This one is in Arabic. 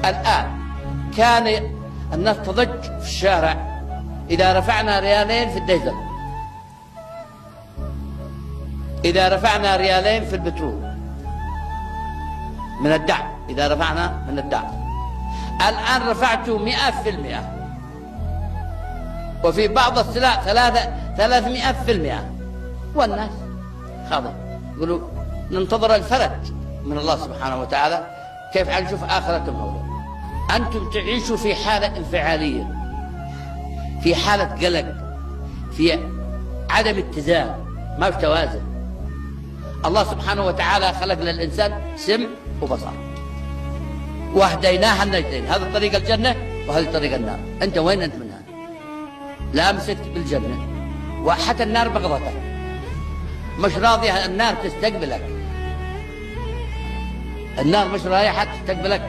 الآن كان الناس تضج في الشارع إذا رفعنا ريالين في الديزل، إذا رفعنا ريالين في البترول من الدعم، إذا رفعنا من الدعم. الآن رفعته 100%، وفي بعض السلع 300%، والناس خاضوا يقولوا ننتظر الفرج من الله سبحانه وتعالى كيف حنشوف آخرتهم هؤلاء. أنتم تعيشوا في حالة انفعالية، في حالة قلق، في عدم اتزان، ما في توازن. الله سبحانه وتعالى خلق للإنسان سمع وبصر، وهديناها النجدين، هذا طريق الجنة وهذا طريق النار. أنت وين أنت منها؟ لا مسكت بالجنة وحتى النار بغضتك، مش راضية النار تستقبلك، النار مش رايحة تستقبلك